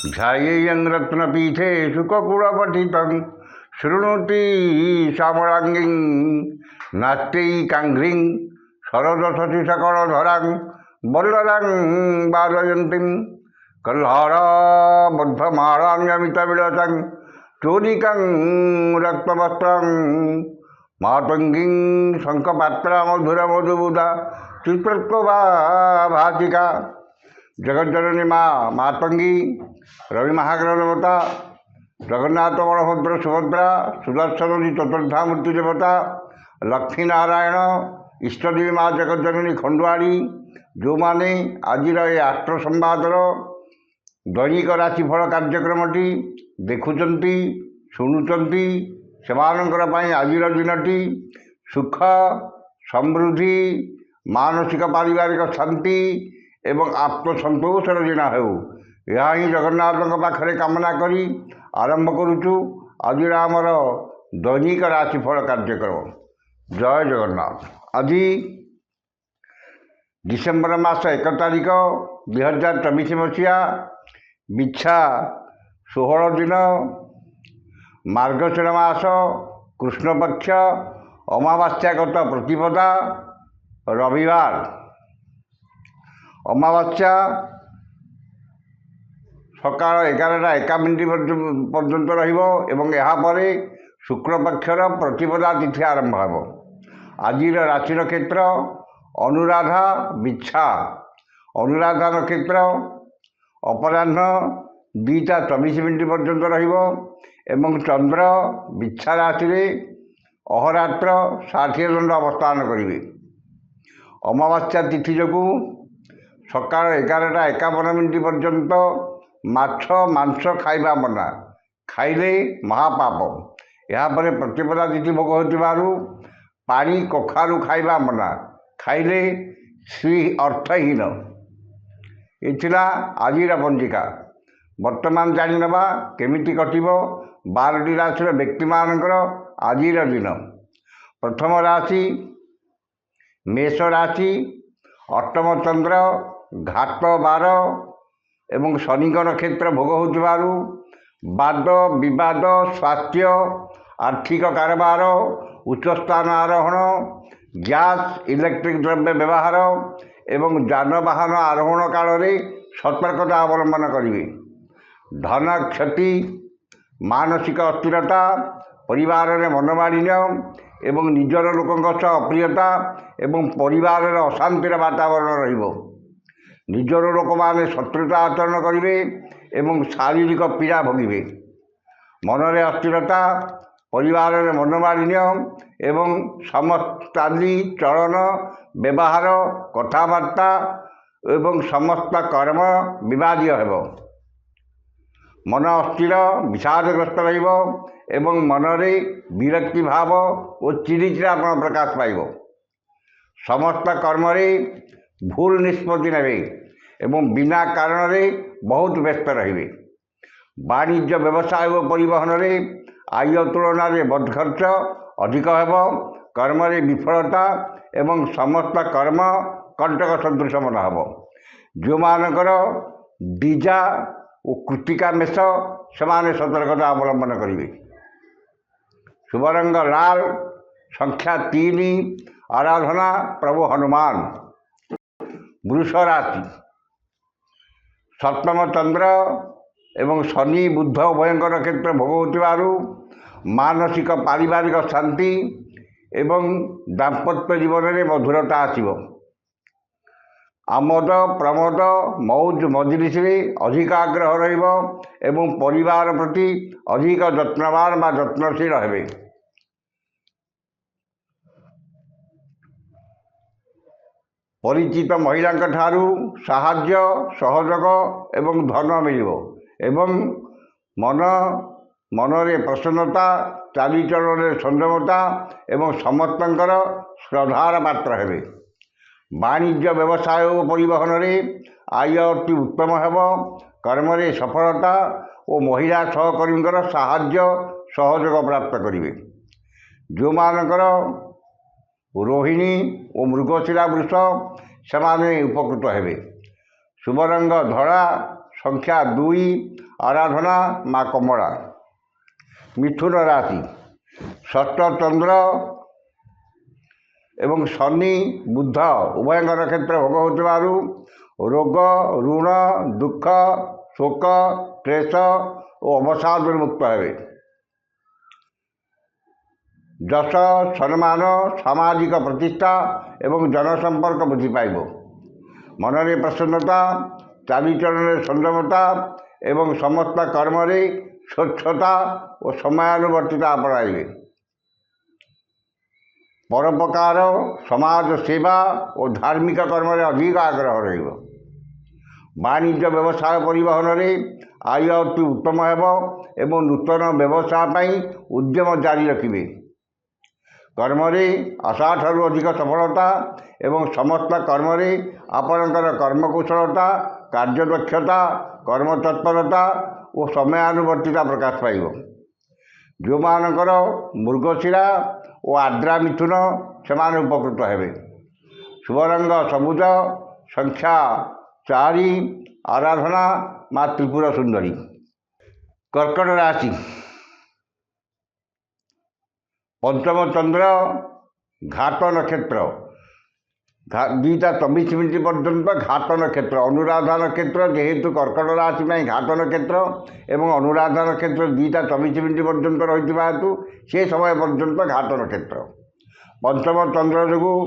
ध्यायेयं रत्नपीठे शुककुलपठितं शृणोति श्यामलाङ्गीं नाट्यैकाङ्घ्रीं शरदशशिशकलधरां वल्ललां बालयन्तीं कल्हाराबद्धमालान्यमितविलसं चोदिकां रक्तवस्त्रं मातङ्गीं शङ्खपात्रामधुरमधुबुधा चित्रत्वभा भासिका जगज्जननी माँ मातंगी रवि महाग्रह देवता जगन्नाथ बलभद्र सुभद्रा सुदर्शन जी चतुर्धामूर्ति देवता लक्ष्मी नारायण इष्टदेवी माँ जगज्जननी खंडुआड़ी जो मैंने आज आष्ट्र संवादर दैनिक राशिफल कार्यक्रमटी देखुंट शुणुंट से आज दिनटी सुख समृद्धि मानसिक पारिवारिक शांति एवं आत्मसंतोषर दिन हो यह ही जगन्नाथ पाखे कामना करी आरंभ करुचु आज आमर दैनिक राशिफल कार्यक्रम। जय जगन्नाथ। आज डिसेम्बर मास 1 तारिख 2024 मसीहा बिछा 16 दिन मार्गशीर मास कृष्णपक्ष अमावास्यागत प्रतिपदा रविवार। अमावास्या सकाल 11:51 पर्यंत रहा शुक्लपक्षर प्रतिपदा तिथि आरंभ हो। आज राशि नक्षत्र अनुराधा बिछा अनुराधा नक्षत्र अपराह्न 2:24 पर्यंत रहिबो चंद्र बिछा राशि अहोरात्र 60 दंड अवस्थान करेंगे। अमावास्या तिथि जो सकाल 11:51 पर्यंत माछ मांस खाइबा मना खाइले महापाप। यापर प्रतिपदा तिथि भोग हो पानी कखारू खाइबा मना खाइले श्री अर्थहीन। इथिला आज पंजिका वर्तमान जाणीनवा केमिति कटिबो 12टी राशि व्यक्ति मानकर आज दिन। प्रथम राशि मेष राशि अष्टम चंद्र घाट 12 एवं शनि नक्षत्र भोग हो वाद विवाद स्वास्थ्य आर्थिक कारोबार उच्च स्थान आरोहण गैस इलेक्ट्रिक द्रव्य व्यवहार एवं जानवाहन आरोहण काल में सतर्कता अवलंबन करेंगे। धन क्षति मानसिक अस्थिरता परिवार में मनमालिन्य एवं निजर लोकों अप्रियता एवं परिवार अशांतिर वातावरण रहिबो। निजर लोक माने शत्रुता आचरण करेंगे एवं शारीरिक पीड़ा भोगे। मनरे अस्थिरता परिवार में मनमालिन्य एवं समस्त चाली चलन व्यवहार कथबार्ता एवं समस्त कर्म विवादीय हो। मन अस्थिर विषादग्रस्त एवं मनरे विरक्ति भाव और चिड़चिड़ापन प्रकाश पाइब। समस्त कर्म भूल निष्पत्ति नेबे एवं बिना कारण बहुत व्यस्त रहिबे। वाणिज्य व्यवसाय और परिवहन में आय तुलन में बदखर्च अधिक हो। कर्म विफलता एवं समस्त कर्म कंटक सदृश मन हो। जो मानकर दीजा और कृतिका मेष से सतर्कता अवलंबन करेंगे। शुभ रंग लाल संख्या 3 आराधना प्रभु हनुमान। वृष राशि सप्तम चंद्र एवं शनि बुध उभय नक्षत्र भोग हो मानसिक पारिवारिक शांति एवं दाम्पत्य जीवन में मधुरता आसव। आमोद प्रमोद मौज मजलिस अधिक आग्रह एवं परिवार प्रति अधिक जत्नवान व जत्नशील हेबे। परिचित महिला ठारू साहाय्य सहयोग एवं धन मिलिबो एवं मनरे प्रसन्नता चालीचलन संयमता एवं समस्तंकर श्रद्धार पात्र हेबे। वाणिज्य व्यवसाय और परिवहन में आय अति उत्तम हेबो। कर्म रे सफलता और महिला सहकर्मी साहाय्य सहयोग प्राप्त करेंगे। जो मानकर रोहिणी और मृगशिरा वृष से उपकृत हेबे। शुभ रंग धड़ा ସଂଖ୍ୟା 2 ଆରାଧନା ମା କମଳା। ମିଥୁନ ରାଶି ଷଷ୍ଠ ଚନ୍ଦ୍ର ଏବଂ ଶନି ବୁଧ ଉଭୟଙ୍କ ନକ୍ଷତ୍ର ଭୋଗ ହେଉଥିବାରୁ ରୋଗ ଋଣ ଦୁଃଖ ଶୋକ କ୍ଲେଶ ଓ ଅବସାଦରୁ ମୁକ୍ତ ହେବେ। ଯଶ ସମ୍ମାନ ସାମାଜିକ ପ୍ରତିଷ୍ଠା ଏବଂ ଜନସମ୍ପର୍କ ବୃଦ୍ଧି ପାଇବ। ମନରେ ପ୍ରସନ୍ନତା ଚାଲିଚଳନରେ ସଂଯମତା ଏବଂ ସମସ୍ତ କର୍ମରେ ସ୍ୱଚ୍ଛତା ଓ ସମୟାନୁବର୍ତ୍ତିତା ଆପଣାଇବେ। ପରୋପକାର ସମାଜ ସେବା ଓ ଧାର୍ମିକ କର୍ମରେ ଅଧିକ ଆଗ୍ରହ ରହିବ। ବାଣିଜ୍ୟ ବ୍ୟବସାୟ ପରିବହନରେ ଆୟ ଅତି ଉତ୍ତମ ହେବ ଏବଂ ନୂତନ ବ୍ୟବସାୟ ପାଇଁ ଉଦ୍ୟମ ଜାରି ରଖିବେ। କର୍ମରେ ଆଶାଠାରୁ ଅଧିକ ସଫଳତା ଏବଂ ସମସ୍ତ କର୍ମରେ ଆପଣଙ୍କର କର୍ମକୁଶଳତା କାର୍ଯ୍ୟଦକ୍ଷତା କର୍ମତତ୍ପରତା ଓ ସମୟାନୁବର୍ତ୍ତିତା ପ୍ରକାଶ ପାଇବ। ଯେଉଁମାନଙ୍କର ମୃଗଶିରା ଓ ଆର୍ଦ୍ରା ମିଥୁନ ସେମାନେ ଉପକୃତ ହେବେ। ଶୁଭ ରଙ୍ଗ ସବୁଜ ସଂଖ୍ୟା 4 ଆରାଧନା ମା ତ୍ରିପୁର ସୁନ୍ଦରୀ। କର୍କଟ ରାଶି ପଞ୍ଚମ ଚନ୍ଦ୍ର ଘାତ ନକ୍ଷତ୍ର 2:24 ପର୍ଯ୍ୟନ୍ତ ଘାତ ନକ୍ଷତ୍ର ଅନୁରାଧା ନକ୍ଷତ୍ର ଯେହେତୁ କର୍କଟ ରାଶି ପାଇଁ ଘାତ ନକ୍ଷତ୍ର ଏବଂ ଅନୁରାଧା ନକ୍ଷତ୍ର 2:24 ପର୍ଯ୍ୟନ୍ତ ରହିଥିବା ହେତୁ ସେ ସମୟ ପର୍ଯ୍ୟନ୍ତ ଘାତ ନକ୍ଷତ୍ର। ପଞ୍ଚମ ଚନ୍ଦ୍ର ଯୋଗୁଁ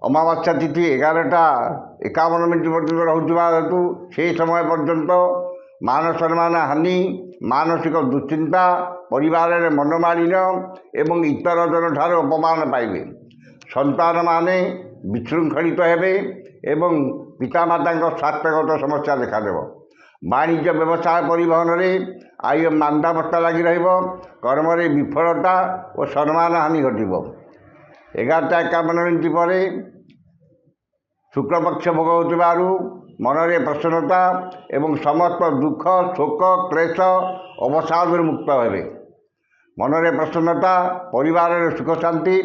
ଅମାବାସ୍ୟା ତିଥି 11:51 ପର୍ଯ୍ୟନ୍ତ ରହୁଥିବା ହେତୁ ସେହି ସମୟ ପର୍ଯ୍ୟନ୍ତ ମାନ ସମ୍ମାନ ହାନି ମାନସିକ ଦୁଶ୍ଚିନ୍ତା ପରିବାରରେ ମନମାଳିନ୍ୟ ଏବଂ ଇତର ଜନଠାରୁ ଅପମାନ ପାଇବେ। ସନ୍ତାନମାନେ ବିଶୃଙ୍ଖଳିତ ହେବେ ଏବଂ ପିତାମାତାଙ୍କ ସ୍ୱାସ୍ଥ୍ୟଗତ ସମସ୍ୟା ଦେଖାଦେବ। ବାଣିଜ୍ୟ ବ୍ୟବସାୟ ପରିବହନରେ ଆୟ ମାନ୍ଦାବସ୍ଥା ଲାଗି ରହିବ। କର୍ମରେ ବିଫଳତା ଓ ସମ୍ମାନ ହାନି ଘଟିବ। 11:51 ପରେ ଶୁକ୍ଳପକ୍ଷ ଭୋଗ ହେଉଥିବାରୁ ମନରେ ପ୍ରସନ୍ନତା ଏବଂ ସମସ୍ତ ଦୁଃଖ ଶୋକ କ୍ଲେଶ ଅବସାଦରୁ ମୁକ୍ତ ହେବେ। ମନରେ ପ୍ରସନ୍ନତା ପରିବାରରେ ସୁଖ ଶାନ୍ତି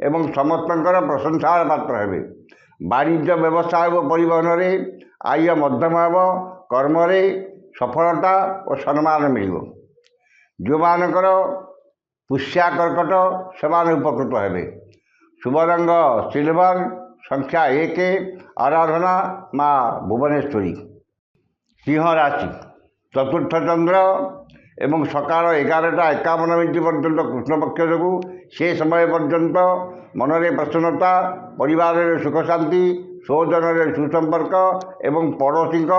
ଏବଂ ସମସ୍ତଙ୍କର ପ୍ରଶଂସାର ପାତ୍ର ହେବେ। ବାଣିଜ୍ୟ ବ୍ୟବସାୟ ଓ ପରିବହନରେ ଆୟ ମଧ୍ୟମ ହେବ। କର୍ମରେ ସଫଳତା ଓ ସମ୍ମାନ ମିଳିବ। ଯେଉଁମାନଙ୍କର ପୁଷ୍ୟା କର୍କଟ ସେମାନେ ଉପକୃତ ହେବେ। ଶୁଭ ରଙ୍ଗ ସିଲଭର ସଂଖ୍ୟା 1 ଆରାଧନା ମା ଭୁବନେଶ୍ୱରୀ। ସିଂହ ରାଶି ଚତୁର୍ଥ ଚନ୍ଦ୍ର ଏବଂ ସକାଳ 11:51 ପର୍ଯ୍ୟନ୍ତ କୃଷ୍ଣପକ୍ଷ ଯୋଗୁଁ ସେ ସମୟ ପର୍ଯ୍ୟନ୍ତ ମନରେ ପ୍ରସନ୍ନତା ପରିବାରରେ ସୁଖ ଶାନ୍ତି ସ୍ୱଜନରେ ସୁସମ୍ପର୍କ ଏବଂ ପଡ଼ୋଶୀଙ୍କ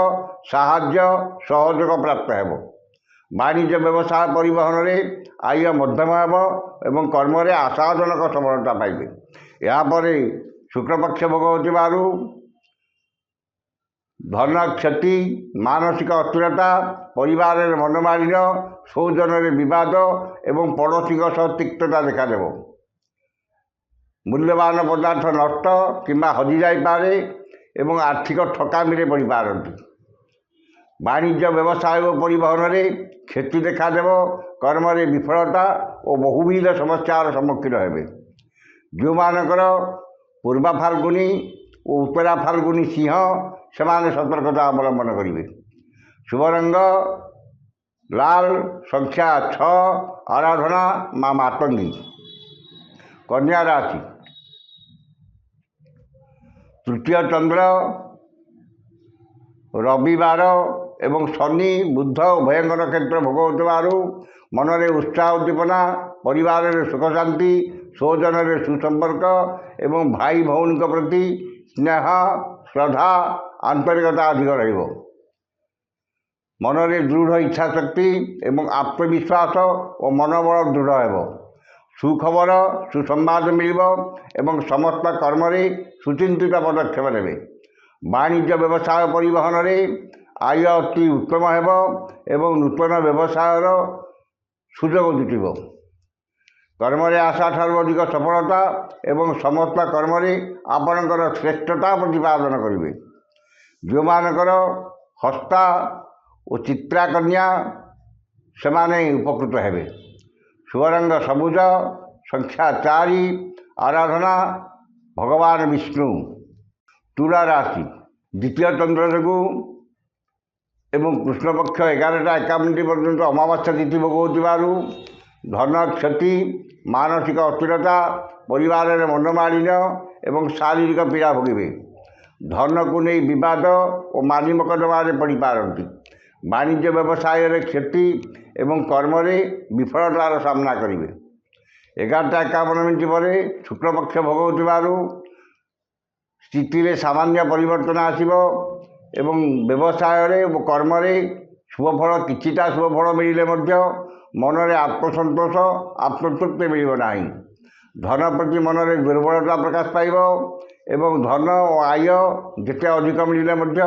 ସାହାଯ୍ୟ ସହଯୋଗ ପ୍ରାପ୍ତ ହେବ। ବାଣିଜ୍ୟ ବ୍ୟବସାୟ ପରିବହନରେ ଆୟ ମଧ୍ୟମ ହେବ ଏବଂ କର୍ମରେ ଆଶାଜନକ ସଫଳତା ପାଇବେ। ଏହାପରେ ଶୁକ୍ଳପକ୍ଷ ଭୋଗ ହେଉଥିବାରୁ ଧନ କ୍ଷତି ମାନସିକ ଅସ୍ଥିରତା ପରିବାରରେ ମନମାଳିନ୍ୟ ସ୍ୱଜନରେ ବିବାଦ ଏବଂ ପଡ଼ୋଶୀଙ୍କ ସହ ତିକ୍ତତା ଦେଖାଦେବ। ମୂଲ୍ୟବାନ ପଦାର୍ଥ ନଷ୍ଟ କିମ୍ବା ହଜିଯାଇପାରେ ଏବଂ ଆର୍ଥିକ ଠକାମିରେ ପଡ଼ିପାରନ୍ତି। ବାଣିଜ୍ୟ ବ୍ୟବସାୟ ଓ ପରିବହନରେ କ୍ଷତି ଦେଖାଦେବ। କର୍ମରେ ବିଫଳତା ଓ ବହୁବିଧ ସମସ୍ୟାର ସମ୍ମୁଖୀନ ହେବେ। ଯେଉଁମାନଙ୍କର ପୂର୍ବା ଫାଲ୍ଗୁନୀ ଓ ଉତ୍ତରା ଫାଲ୍ଗୁନୀ ସିଂହ ସେମାନେ ସତର୍କତା ଅବଲମ୍ବନ କରିବେ। ଶୁଭ ରଙ୍ଗ ଲାଲ ସଂଖ୍ୟା 6 ଆରାଧନା ମା ମାତଙ୍ଗୀ। କନ୍ୟା ରାଶି ତୃତୀୟ ଚନ୍ଦ୍ର ରବିବାର ଏବଂ ଶନି ବୁଧ ଉଭୟଙ୍କ ନକ୍ଷତ୍ର ଭୋଗ ହେଉଥିବାରୁ ମନରେ ଉତ୍ସାହ ଉଦ୍ଦୀପନା ପରିବାରରେ ସୁଖ ଶାନ୍ତି ସ୍ୱଜନରେ ସୁସମ୍ପର୍କ ଏବଂ ଭାଇ ଭଉଣୀଙ୍କ ପ୍ରତି ସ୍ନେହ ଶ୍ରଦ୍ଧା ଆନ୍ତରିକତା ଅଧିକ ରହିବ। ମନରେ ଦୃଢ଼ ଇଚ୍ଛାଶକ୍ତି ଏବଂ ଆତ୍ମବିଶ୍ୱାସ ଓ ମନୋବଳ ଦୃଢ଼ ହେବ। ସୁଖବର ସୁସମ୍ବାଦ ମିଳିବ ଏବଂ ସମସ୍ତ କର୍ମରେ ସୁଚିନ୍ତିତ ପଦକ୍ଷେପ ନେବେ। ବାଣିଜ୍ୟ ବ୍ୟବସାୟ ପରିବହନରେ ଆୟ ଅତି ଉତ୍ତମ ହେବ ଏବଂ ନୂତନ ବ୍ୟବସାୟର ସୁଯୋଗ ଜୁଟିବ। କର୍ମରେ ଆଶାଠାରୁ ଅଧିକ ସଫଳତା ଏବଂ ସମସ୍ତ କର୍ମରେ ଆପଣଙ୍କର ଶ୍ରେଷ୍ଠତା ପ୍ରତିପାଦନ କରିବେ। ଯେଉଁମାନଙ୍କର ହସ୍ତା ଓ ଚିତ୍ରା କନ୍ୟା ସେମାନେ ଉପକୃତ ହେବେ। ଶୁଭ ରଙ୍ଗ ସବୁଜ ସଂଖ୍ୟା 4 ଆରାଧନା ଭଗବାନ ବିଷ୍ଣୁ। ତୁଳା ରାଶି ଦ୍ୱିତୀୟ ଚନ୍ଦ୍ର ଯୋଗୁଁ ଏବଂ କୃଷ୍ଣପକ୍ଷ 11ଟା 51 ପର୍ଯ୍ୟନ୍ତ ଅମାବାସ୍ୟା ତିଥି ଭୋଗ ହେଉଥିବାରୁ ଧନ କ୍ଷତି, ମାନସିକ ଅସ୍ଥିରତା, ପରିବାରରେ ମନୋମାଳିନ୍ୟ ଏବଂ ଶାରୀରିକ ପୀଡ଼ା ଭୋଗିବେ। ଧନକୁ ନେଇ ବିବାଦ ଓ ମାନି ମକଦ୍ଦମାରେ ପଡ଼ିପାରନ୍ତି। ବାଣିଜ୍ୟ ବ୍ୟବସାୟରେ କ୍ଷତି ଏବଂ କର୍ମରେ ବିଫଳତାର ସାମ୍ନା କରିବେ। 11ଟା 51 ପରେ ଶୁକ୍ଳପକ୍ଷ ଭୋଗ ହେଉଥିବାରୁ ସ୍ଥିତିରେ ସାମାନ୍ୟ ପରିବର୍ତ୍ତନ ଆସିବ ଏବଂ ବ୍ୟବସାୟରେ ଓ କର୍ମରେ ଶୁଭଫଳ, କିଛିଟା ଶୁଭଫଳ ମିଳିଲେ ମଧ୍ୟ ମନରେ ଆତ୍ମସନ୍ତୋଷ, ଆତ୍ମତୃପ୍ତି ମିଳିବ ନାହିଁ। ଧନ ପ୍ରତି ମନରେ ଦୁର୍ବଳତା ପ୍ରକାଶ ପାଇବ ଏବଂ ଧନ ଓ ଆୟ ଯେତେ ଅଧିକ ମିଳିଲେ ମଧ୍ୟ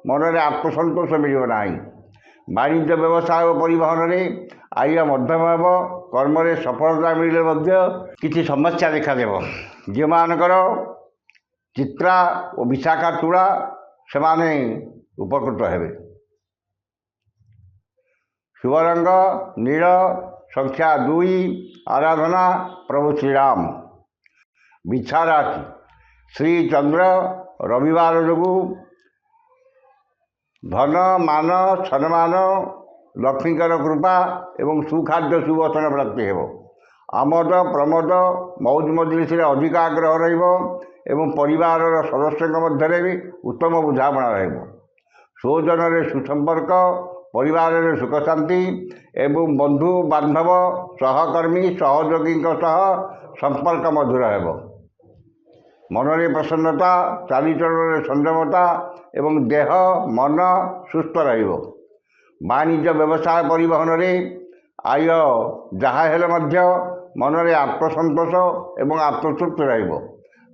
ମନରେ ଆତ୍ମସନ୍ତୋଷ ମିଳିବ ନାହିଁ। ବାଣିଜ୍ୟ ବ୍ୟବସାୟ ଓ ପରିବହନରେ ଆୟ ମଧ୍ୟମ ହେବ। କର୍ମରେ ସଫଳତା ମିଳିଲେ ମଧ୍ୟ କିଛି ସମସ୍ୟା ଦେଖାଦେବ। ଯେଉଁମାନଙ୍କର ଚିତ୍ରା ଓ ବିଶାଖା ତୁଳା, ସେମାନେ ଉପକୃତ ହେବେ। शुभ रंग नील, संख्या 2, आराधना प्रभु श्रीराम। बिछा राशि श्री चंद्र रविवार जो धन मान सम्मान लक्ष्मीकर कृपा एवं सुखाद्य सुवसन प्राप्ति हेब। आमद प्रमोद मौज मजलिस अधिक आग्रह रहिब परिवार सदस्यों मध्य भी उत्तम बुझामणा रहिब। स्वजन सुसंपर्क, परिवार सुख शांति एवं बंधु बांधव सहकर्मी सहयोगी संपर्क मधुर हेब। मनरे प्रसन्नता, चालीचलन संयमता एवं देह मन सुस्थ रहिब। वाणिज्य व्यवसाय परिवहन में आय जहाँ हेले मध्य मनरे आत्मसंतोष एवं आत्मतृप्ति रहिब।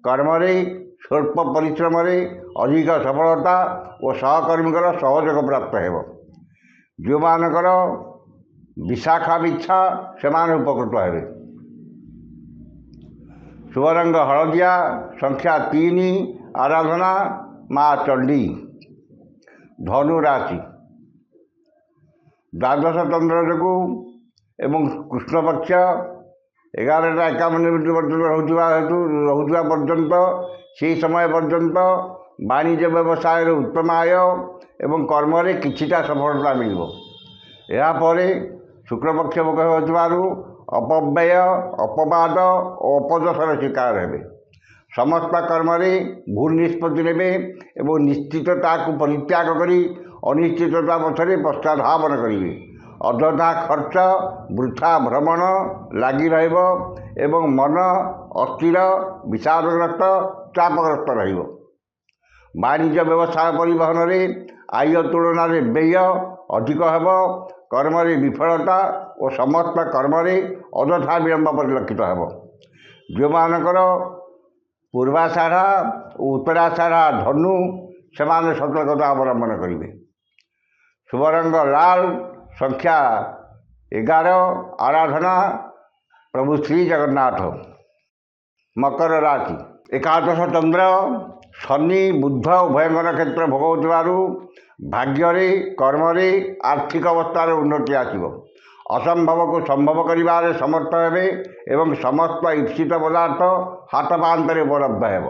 कर्म स्वल्प परिश्रम अधिक सफलता और सहकर्मी सहयोग प्राप्त हेब। जो मानकर विशाखा बिच्छा से उपकृत हेबे। शुभ रंग हलदिया, संख्या 3, आराधना माँ चंडी। धनु राशि द्वादश चंद्र जो एवं कृष्णपक्ष 11टा 51 पर्यंत रहुवा पर्यंत से समय पर्यंत वाणिज्य व्यवसाय उत्तम आय एवं कर्म किछिटा सफलता मिल। यापर शुक्लपक्ष भोग हो अपव्यय, अपवाद और अपदशर शिकार हेबे। समस्त कर्म भूल निष्पत्ति नेबे एवं निश्चितता को परित्याग करी अनिश्चितता पछरे पश्चाधावन करेंगे। अଯଥା खर्च, वृथा भ्रमण लगी रहिब एवं मन अस्थिर, विषादग्रस्त, चापग्रस्त रहिब। वाणिज्य व्यवसाय परिवहन में आय तुलन में व्यय अधिक हेब। कर्म विफलता और समस्त कर्म अଯଥା विलंब परिलक्षित हेब। जो मानकर पूर्वाषाढ़ा और उत्तराषाढ़ा धनु से सतर्कता अवलंबन करेंगे। शुभ रंग लाल, संख्या 11, आराधना प्रभु श्री जगन्नाथ। मकर राशि एकादश चंद्र शनि बुध उभयंकर क्षेत्र भोग होथिबारु भाग्य कर्म आर्थिक अवस्थार उन्नति आसिब। असंभव को संभव करिबारे समर्थ हेबे एवं समस्त इप्सित पदार्थ हाथ पांतरे उपलब्ध हेब।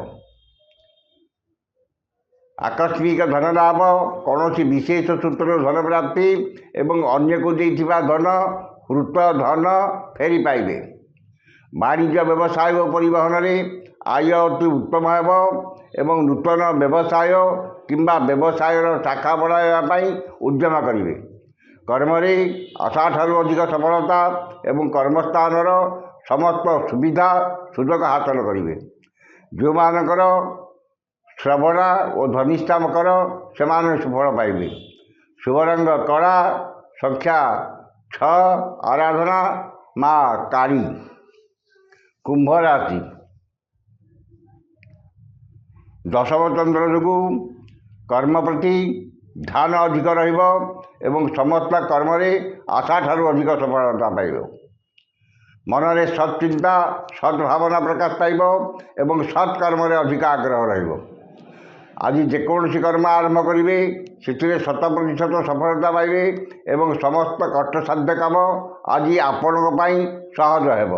आकस्मिक धन लाभ, कौन विशेष सूत्र धन प्राप्ति एवं अन्य को देथिबा धन हृत धन फेरी पाइबे। वाणिज्य व्यवसाय और परिवहन में आय अति उत्तम हेब एवं नूतन व्यवसाय किंबा व्यवसाय शाखा बढ़ाई उद्यम करेंगे। कर्म आशा ठारू अधिक सफलता एवं कर्मस्थान समस्त सुविधा सुजोग हासिल करेंगे। जो मानकर श्रवणा और धनिष्ठा मकर से सुफल पाइबे। शुभ रंग कला, संख्या 6, आराधना माँ काली। कुंभ राशि दशम चंद्र जो कर्म प्रति ध्यान अधिक रहिब एवं समस्त कर्म आशा ठारू अधिक सफलता पाइब। मनरे सत्चिंता सद्भावना प्रकाश पाइब एवं सत्कर्म अधिक आग्रह रहिब। आज जेकोसी कर्म आरंभ करेंगे से 100% सफलता पाइबे एवं समस्त कष्टसाध्य काम आज आपण सहज हेब।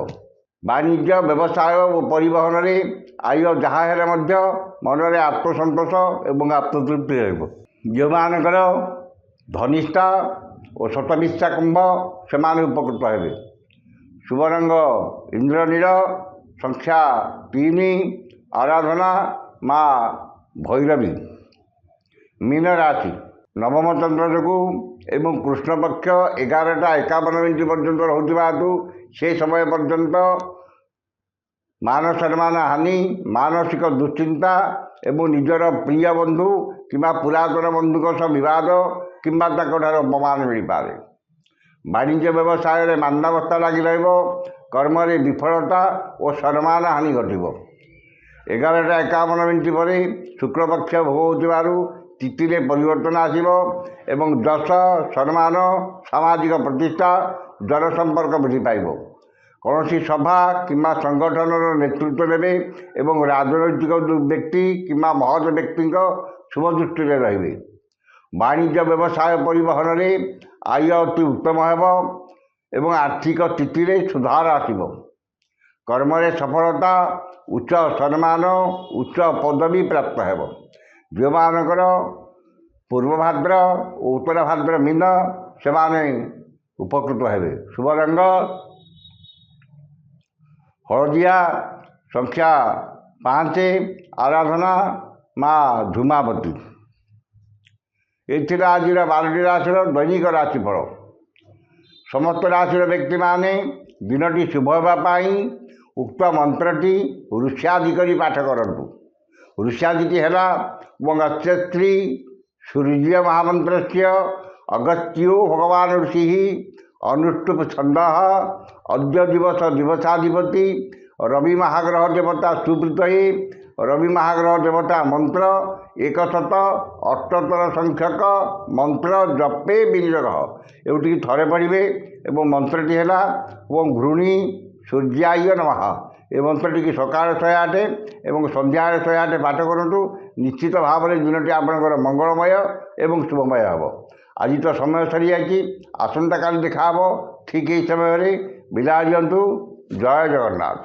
वाणिज्य व्यवसाय और परिवहन में आय जहाँ हेले मध्य मनरे आत्मसंतोष एवं आत्मतृप्ति रहिब। जो मानकर ଧନିଷ୍ଠା ଓ ଶତବିଶା କୁମ୍ଭ ସେମାନେ ଉପକୃତ ହେବେ। ଶୁଭ ରଙ୍ଗ ଇନ୍ଦ୍ରନୀଳ, ସଂଖ୍ୟା 3, ଆରାଧନା ମା ଭୈରବୀ। ମୀନ ରାଶି ନବମ ଚନ୍ଦ୍ର ଯୋଗୁଁ ଏବଂ କୃଷ୍ଣପକ୍ଷ 11ଟା 51 ପର୍ଯ୍ୟନ୍ତ ରହୁଥିବା ହେତୁ ସେ ସମୟ ପର୍ଯ୍ୟନ୍ତ ମାନ ସମ୍ମାନ ହାନି, ମାନସିକ ଦୁଶ୍ଚିନ୍ତା ଏବଂ ନିଜର ପ୍ରିୟ ବନ୍ଧୁ କିମ୍ବା ପୁରାତନ ବନ୍ଧୁଙ୍କ ସହ ବିବାଦ କିମ୍ବା ତାଙ୍କଠାରୁ ଅପମାନ ମିଳିପାରେ। ବାଣିଜ୍ୟ ବ୍ୟବସାୟରେ ମାନ୍ଦାବସ୍ଥା ଲାଗି ରହିବ। କର୍ମରେ ବିଫଳତା ଓ ସମ୍ମାନ ହାନି ଘଟିବ। 11ଟା 51 ପରେ ଶୁକ୍ଳପକ୍ଷ ଭୋଗ ହେଉଥିବାରୁ ତିଥିରେ ପରିବର୍ତ୍ତନ ଆସିବ ଏବଂ ଯଶ, ସମ୍ମାନ, ସାମାଜିକ ପ୍ରତିଷ୍ଠା, ଜନସମ୍ପର୍କ ବୃଦ୍ଧି ପାଇବ। କୌଣସି ସଭା କିମ୍ବା ସଂଗଠନର ନେତୃତ୍ୱ ନେବେ ଏବଂ ରାଜନୈତିକ ବ୍ୟକ୍ତି କିମ୍ବା ମହତ ବ୍ୟକ୍ତିଙ୍କ ଶୁଭ ଦୃଷ୍ଟିରେ ରହିବେ। ବାଣିଜ୍ୟ ବ୍ୟବସାୟ ପରିବହନରେ ଆୟ ଅତି ଉତ୍ତମ ହେବ ଏବଂ ଆର୍ଥିକ ସ୍ଥିତିରେ ସୁଧାର ଆସିବ। କର୍ମରେ ସଫଳତା, ଉଚ୍ଚ ସମ୍ମାନ, ଉଚ୍ଚ ପଦବୀ ପ୍ରାପ୍ତ ହେବ। ଯେଉଁମାନଙ୍କର ପୂର୍ବ ଭାଦ୍ର ଓ ଉତ୍ତର ଭାଦ୍ର ମୀନ ସେମାନେ ଉପକୃତ ହେବେ। ଶୁଭ ରଙ୍ଗ ହଳଦିଆ, ସଂଖ୍ୟା 5, ଆରାଧନା ମା ଧୂମାବତୀ। ଏଥିରେ ଆଜିର 12ଟି ରାଶିର ଦୈନିକ ରାଶିଫଳ। ସମସ୍ତ ରାଶିର ବ୍ୟକ୍ତିମାନେ ଦିନଟି ଶୁଭ ହେବା ପାଇଁ ଉକ୍ତ ମନ୍ତ୍ରଟି ଋଷ୍ୟାଦି କରି ପାଠ କରନ୍ତୁ। ଋଷ୍ୟାଦିଟି ହେଲା ମଙ୍ଗଶ୍ରୀ ସୂର୍ଯ୍ୟ ମହାମନ୍ତ୍ରସ୍ୟ ଅଗସ୍ତ୍ୟୋ ଭଗବାନ ଋଷି ଅନୁଷ୍ଠୁପ ଛନ୍ଦଃ ଅଦ୍ୟ ଦିବସ ଦିବସାଧିପତି ରବି ମହାଗ୍ରହ ଦେବତା ସୁପ୍ରୀତୟେ। ରବି ମହାଗ୍ରହ ଦେବତା ମନ୍ତ୍ର 178 ସଂଖ୍ୟକ ମନ୍ତ୍ର ଜପେ ବିନିଯୋଗ। ଏଉଠିକି ଥରେ ପଢ଼ିବେ ଏବଂ ମନ୍ତ୍ରଟି ହେଲା ଓଁ ଘୃଣୀ ସୂର୍ଯ୍ୟାୟ ନମଃ। ଏ ମନ୍ତ୍ରଟିକି ସକାଳେ 108 ଏବଂ ସନ୍ଧ୍ୟାରେ 108 ପାଠ କରନ୍ତୁ। ନିଶ୍ଚିତ ଭାବରେ ଦିନଟି ଆପଣଙ୍କର ମଙ୍ଗଳମୟ ଏବଂ ଶୁଭମୟ ହେବ। ଆଜି ତ ସମୟ ସରିଯାଇଛି। ଆସନ୍ତାକାଲି ଦେଖା ହେବ ଠିକ୍ ଏହି ସମୟରେ। ବିଦାୟ ଦିଅନ୍ତୁ। ଜୟ ଜଗନ୍ନାଥ।